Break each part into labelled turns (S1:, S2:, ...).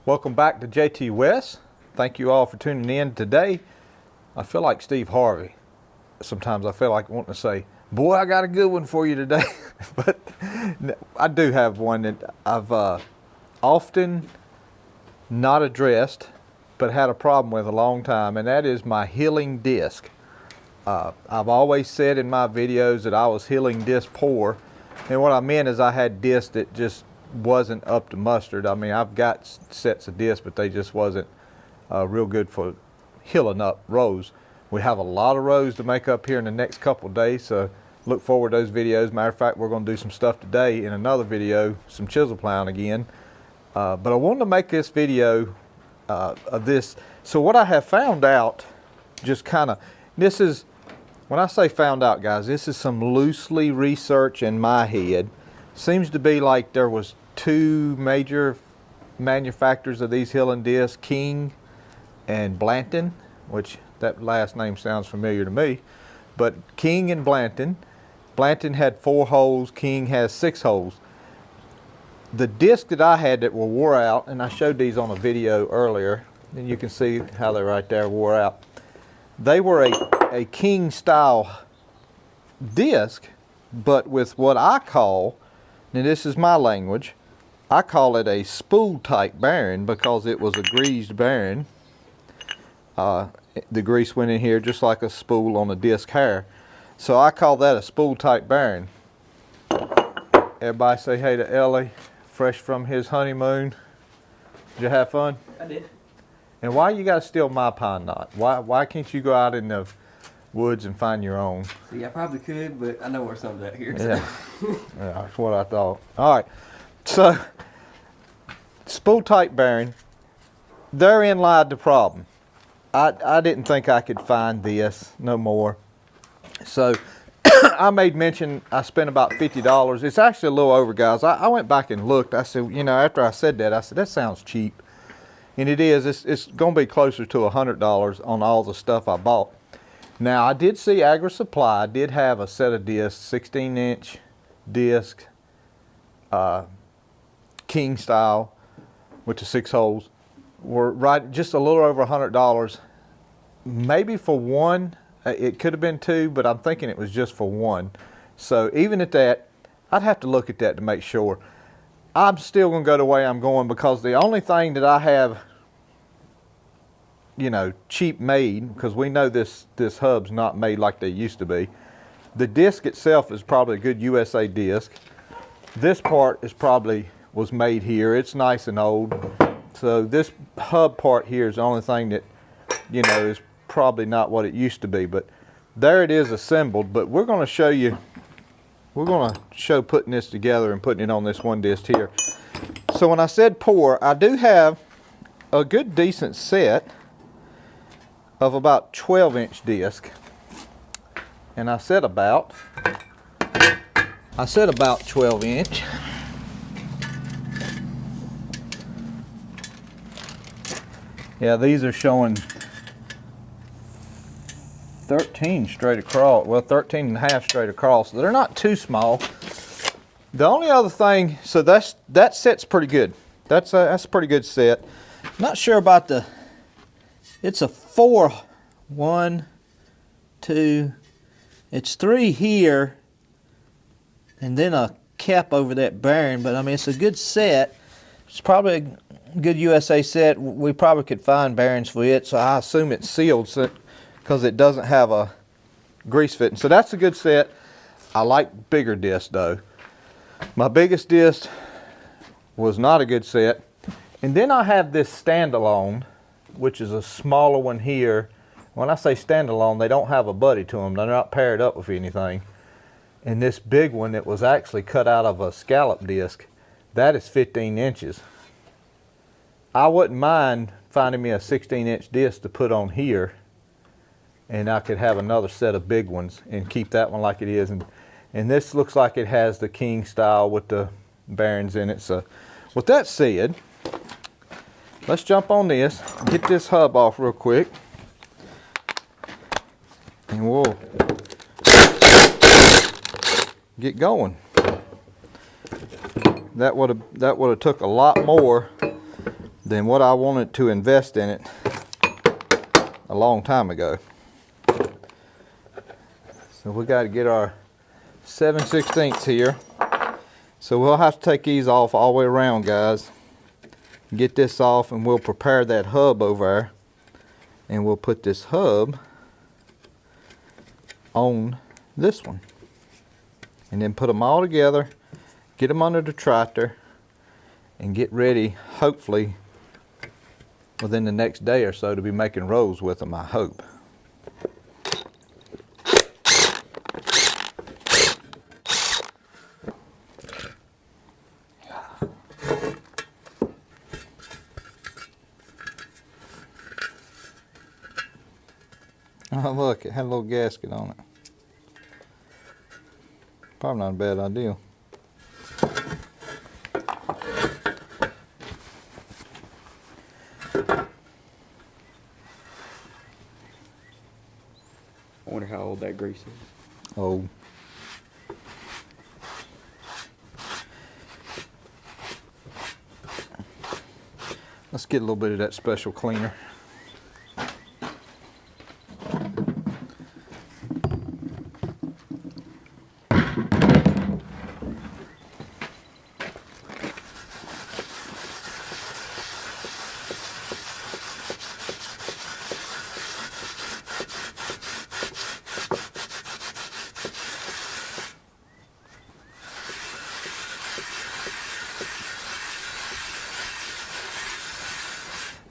S1: Welcome back to Jtwes. Thank you all for tuning in today. I feel like Steve Harvey. Sometimes I feel like wanting to say, boy, I got a good one for you today. But I do have one that I've often not addressed, but had a problem with a long time, and that is my healing disc. I've always said in my videos that I was healing disc poor, and what I meant is I had disc that just wasn't up to mustard. I mean, I've got sets of discs, but they just wasn't real good for healing up rows. We have a lot of rows to make up here in the next couple of days, so look forward to those videos. Matter of fact, we're going to do some stuff today in another video, some chisel plowing again. But I wanted to make this video of this. So what I have found out, just kind of, this is, when I say found out, guys, this is some loosely research in my head. Seems to be like there was two major manufacturers of these healing discs, King and Blanton, which that last name sounds familiar to me. But King and Blanton. Blanton had 4 holes, King has 6 holes. The discs that I had that were wore out, and I showed these on a video earlier, and you can see how they're right there wore out. They were a King style disc, but with what I call, and this is my language, I call it a spool type bearing because it was a greased bearing. The grease went in here just like a spool on a disc hair. So I call that a spool type bearing. Everybody say hey to Ellie, fresh from his honeymoon. Did you have fun?
S2: I did.
S1: And why you gotta steal my pine knot? Why can't you go out in the woods and find your own?
S2: See, I probably could, but I know where some's at here. So.
S1: Yeah. Yeah, that's what I thought. All right, so spool type bearing, therein lied the problem. I didn't think I could find this no more. So I made mention, I spent about $50. It's actually a little over, guys. I went back and looked. I said, you know, after I said that, I said, that sounds cheap. And it is. It's going to be closer to $100 on all the stuff I bought. Now, I did see Agri Supply did have a set of discs, 16-inch disc, King style, with the 6 holes. Were right just a little over $100, maybe for one. It could have been 2, but I'm thinking it was just for 1. So even at that, I'd have to look at that to make sure. I'm still going to go the way I'm going because the only thing that I have, you know, cheap made, because we know this hub's not made like they used to be. The disc itself is probably a good USA disc. This part is probably was made here. It's nice and old. So this hub part here is the only thing that, you know, is probably not what it used to be, but there it is assembled. But we're going to show you, we're going to show putting this together and putting it on this one disc here. So when I said poor, I do have a good decent set of about 12-inch disc, and I said about 12-inch. Yeah, these are showing 13 straight across, well 13 and a half straight across. They're not too small. The only other thing, so that set's pretty good. That's a pretty good set. Not sure about the, it's a 4, 1, 2, it's 3 here, and then a cap over that bearing, but I mean it's a good set. It's probably a good USA set. We probably could find bearings for it, so I assume it's sealed because it doesn't have a grease fitting. So that's a good set. I like bigger discs though. My biggest disc was not a good set. And then I have this standalone, which is a smaller one here. When I say standalone, they don't have a buddy to them. They're not paired up with anything. And this big one that was actually cut out of a scallop disc, that is 15 inches. I wouldn't mind finding me a 16-inch disc to put on here, and I could have another set of big ones and keep that one like it is. And this looks like it has the King style with the bearings in it. So with that said, let's jump on this, get this hub off real quick, and we'll get going. That would have took a lot more than what I wanted to invest in it a long time ago. So we got to get our 7/16 here. So we'll have to take these off all the way around, guys. Get this off, and we'll prepare that hub over there. And we'll put this hub on this one. And then put them all together, get them under the tractor, and get ready, hopefully, within the next day or so to be making rolls with them, I hope. Oh look, it had a little gasket on it. Probably not a bad idea.
S2: I wonder how old that grease is.
S1: Oh. Let's get a little bit of that special cleaner.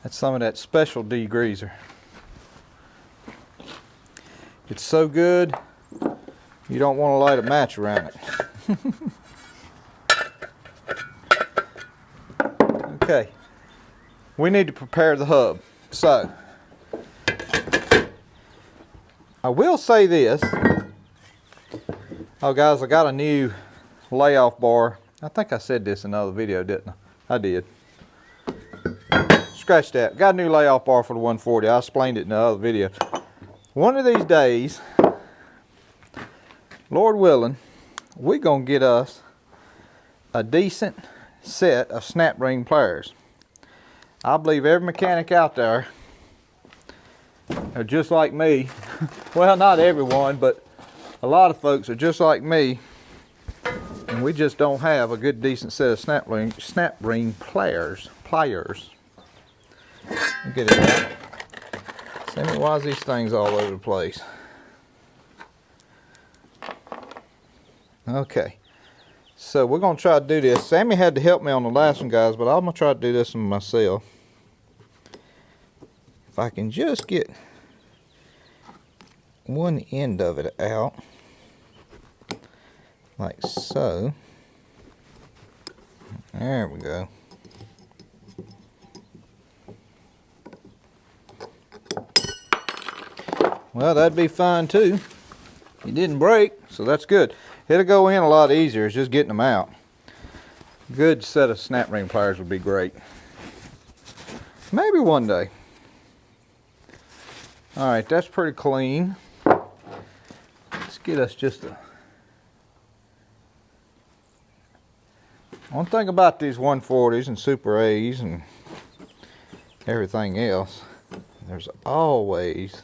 S1: That's some of that special degreaser. It's so good, you don't want to light a match around it. Okay, we need to prepare the hub. So, I will say this. Oh guys, I got a new layoff bar. I think I said this in another video, didn't I? I did. Scratch that. Got a new layoff bar for the 140. I explained it in the other video. One of these days, Lord willing, we're going to get us a decent set of snap ring pliers. I believe every mechanic out there are just like me. Well, not everyone, but a lot of folks are just like me. And we just don't have a good decent set of snap ring pliers. Get it out. Sammy, why is these things all over the place? Okay, so we're going to try to do this. Sammy had to help me on the last one, guys, but I'm going to try to do this one myself. If I can just get one end of it out, like so. There we go. Well, that'd be fine too. It didn't break, so that's good. It'll go in a lot easier. It's just getting them out. Good set of snap ring pliers would be great. Maybe one day. All right, that's pretty clean. Let's get us just a... One thing about these 140s and Super A's and everything else, there's always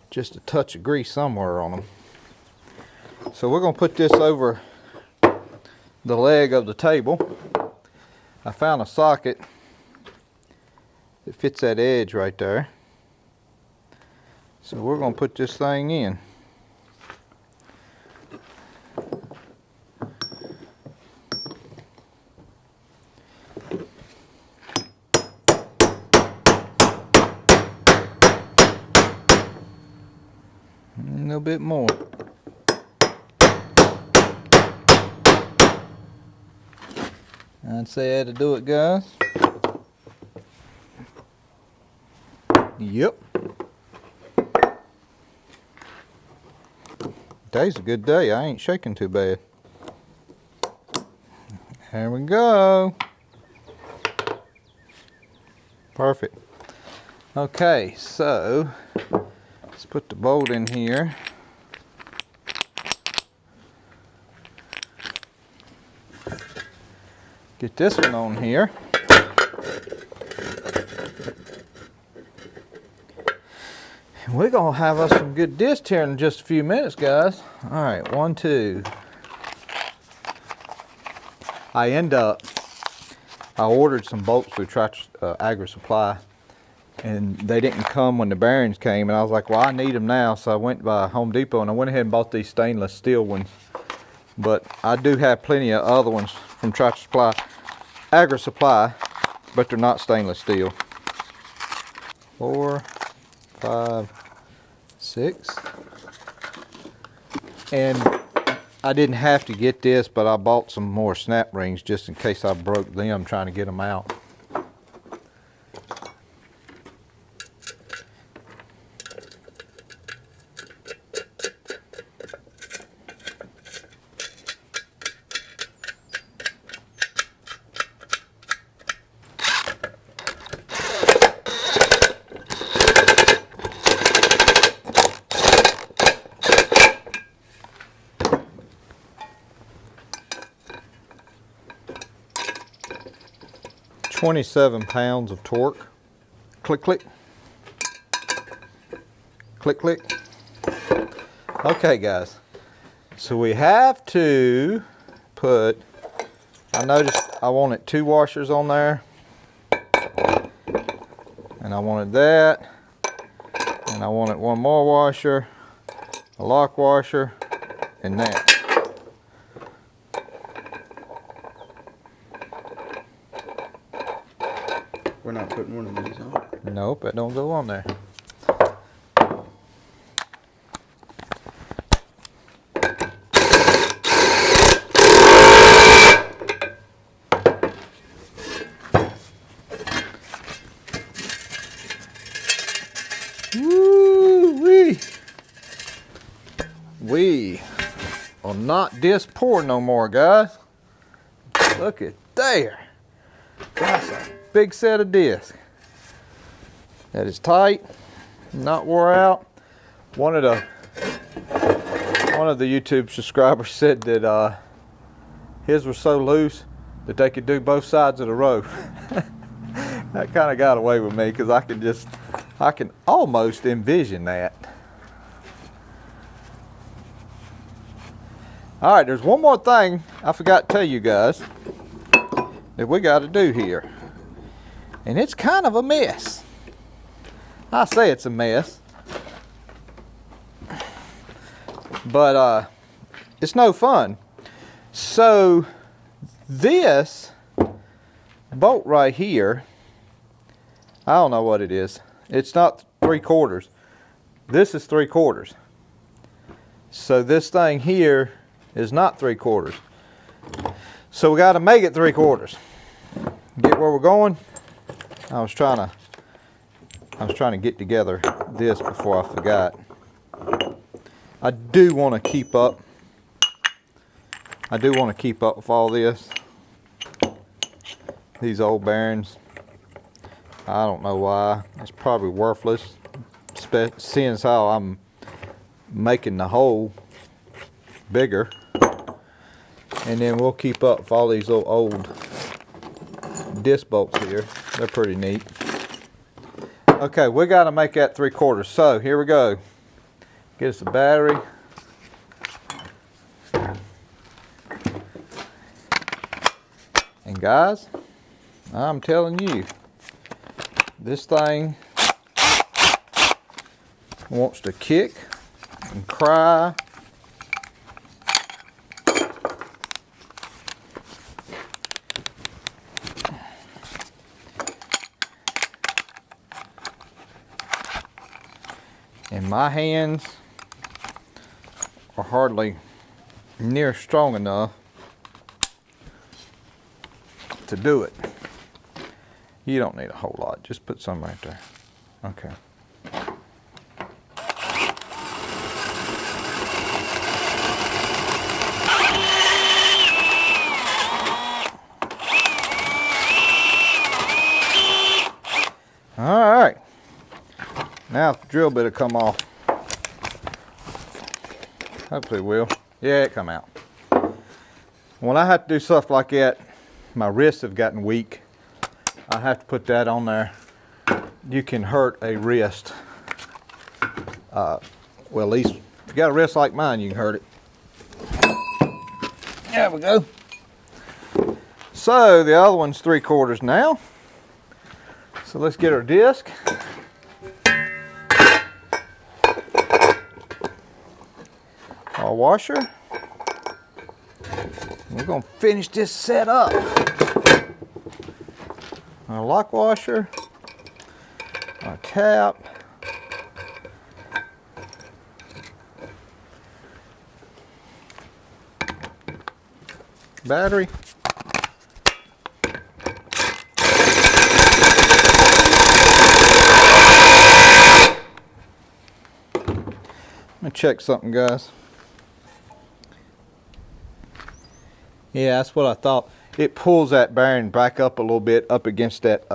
S1: just a touch of grease somewhere on them. So we're going to put this over the leg of the table. I found a socket that fits that edge right there. So we're going to put this thing in. A little bit more. I'd say that'll do it, guys. Yep. Today's a good day. I ain't shaking too bad. There we go. Perfect. Okay, so let's put the bolt in here. Get this one on here. We're gonna have us some good disc here in just a few minutes, guys. All right, 1, 2. I ordered some bolts through Agri Supply, and they didn't come when the bearings came, and I was like, well, I need them now, so I went by Home Depot and I went ahead and bought these stainless steel ones. But I do have plenty of other ones from Agri Supply, but they're not stainless steel. 4, 5, 6. And I didn't have to get this, but I bought some more snap rings just in case I broke them trying to get them out. .27 pounds of torque. Click, click. Click, click. Okay, guys. So we have to put, I noticed I wanted 2 washers on there. And I wanted that. And I wanted 1 more washer, a lock washer, and that.
S2: We're not putting one of these on.
S1: Nope, it don't go on there. Woo-wee. We are not disc poor no more, guys. Look at there. That's a big set of discs. That is tight, not wore out. One of the YouTube subscribers said that his were so loose that they could do both sides of the road. That kind of got away with me because I can almost envision that. All right, there's one more thing I forgot to tell you guys that we got to do here. And it's kind of a mess. I say it's a mess. But it's no fun. So this bolt right here, I don't know what it is. It's not 3/4. This is 3/4. So this thing here is not 3/4. So we got to make it 3/4. Get where we're going. I was trying to get together this before I forgot. I do want to keep up. I do want to keep up with all this. These old bearings. I don't know why. It's probably worthless, seeing as how I'm making the hole bigger. And then we'll keep up with all these little old disc bolts here. They're pretty neat. Okay, we got to make that 3/4. So here we go. Get us a battery. And guys, I'm telling you, this thing wants to kick and cry. And my hands are hardly near strong enough to do it. You don't need a whole lot, just put some right there. Okay. All right. Now the drill bit will come off. Hopefully it will. Yeah, it come out. When I have to do stuff like that, my wrists have gotten weak. I have to put that on there. You can hurt a wrist Well, at least if you got a wrist like mine, you can hurt it. There we go. So the other one's 3/4 now. So let's get our disc. Our washer. We're going to finish this set up. Our lock washer. Our cap. Battery. Let me check something, guys. Yeah, that's what I thought. It pulls that bearing back up a little bit up against that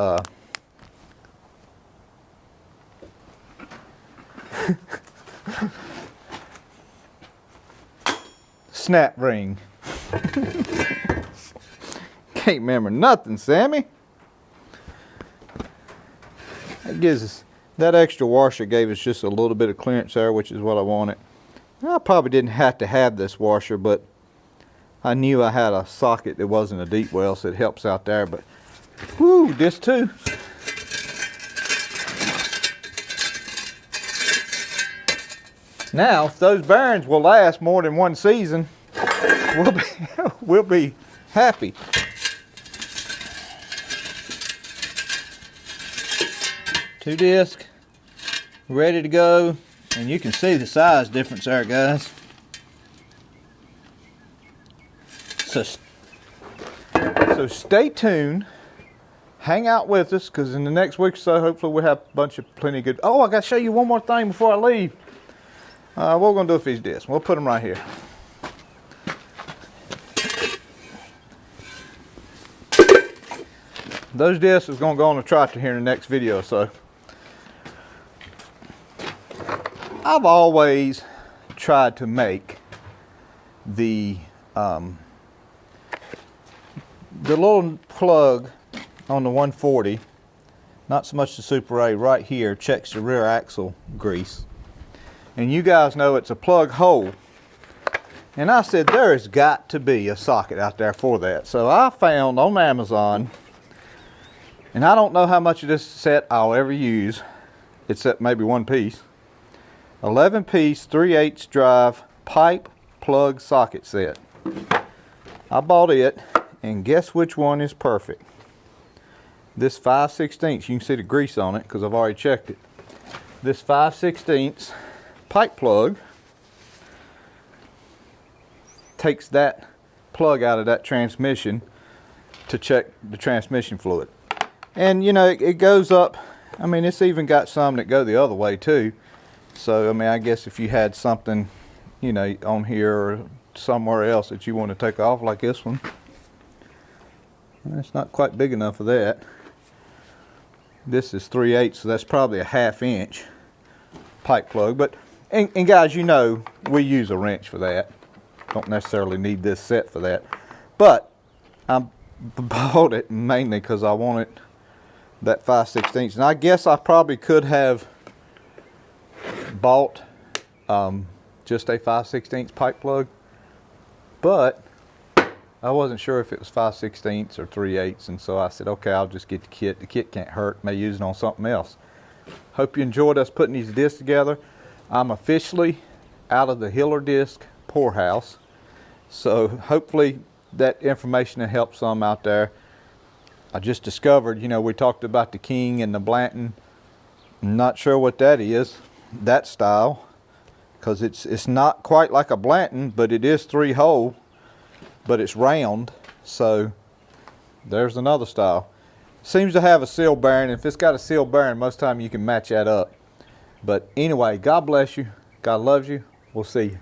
S1: snap ring. Can't remember nothing, Sammy. That gives us, that extra washer gave us just a little bit of clearance there, which is what I wanted. I probably didn't have to have this washer, but I knew I had a socket that wasn't a deep well, so it helps out there. But whoo, this too. Now, if those bearings will last more than one season, we'll be happy. Two discs, ready to go, and you can see the size difference there, guys. So stay tuned, hang out with us, because in the next week or so, hopefully we'll have a bunch of plenty good. Oh, I got to show you one more thing before I leave. What we're going to do with these discs, we'll put them right here. Those discs is going to go on the tractor here in the next video, so. I've always tried to make the little plug on the 140, not so much the Super A, right here checks the rear axle grease. And you guys know it's a plug hole. And I said there has got to be a socket out there for that. So I found on Amazon, and I don't know how much of this set I'll ever use, except maybe one piece. 11-piece 3/8 drive pipe plug socket set. I bought it, and guess which one is perfect? This 5/16. You can see the grease on it because I've already checked it. This 5/16 pipe plug takes that plug out of that transmission to check the transmission fluid. And you know, it goes up. I mean, it's even got some that go the other way too. So I mean, I guess if you had something, you know, on here or somewhere else that you want to take off, like this one, it's not quite big enough for that. This is 3/8, so that's probably a 1/2 inch pipe plug. But and guys, you know, we use a wrench for that. Don't necessarily need this set for that. But I bought it mainly because I wanted that 5/16. And I guess I probably could have bought just a 5/16 pipe plug, but I wasn't sure if it was 5/16 or 3/8, and so I said, okay, I'll just get the kit. The kit can't hurt. May use it on something else. Hope you enjoyed us putting these discs together. I'm officially out of the Hiller disc poorhouse, so hopefully that information will help some out there. I just discovered, you know, we talked about the King and the Blanton. I'm not sure what that is, that style, because it's not quite like a Blanton, but it is 3-hole, but it's round. So there's another style. Seems to have a seal bearing. If it's got a seal bearing, most time you can match that up. But anyway, God bless you. God loves you. We'll see you.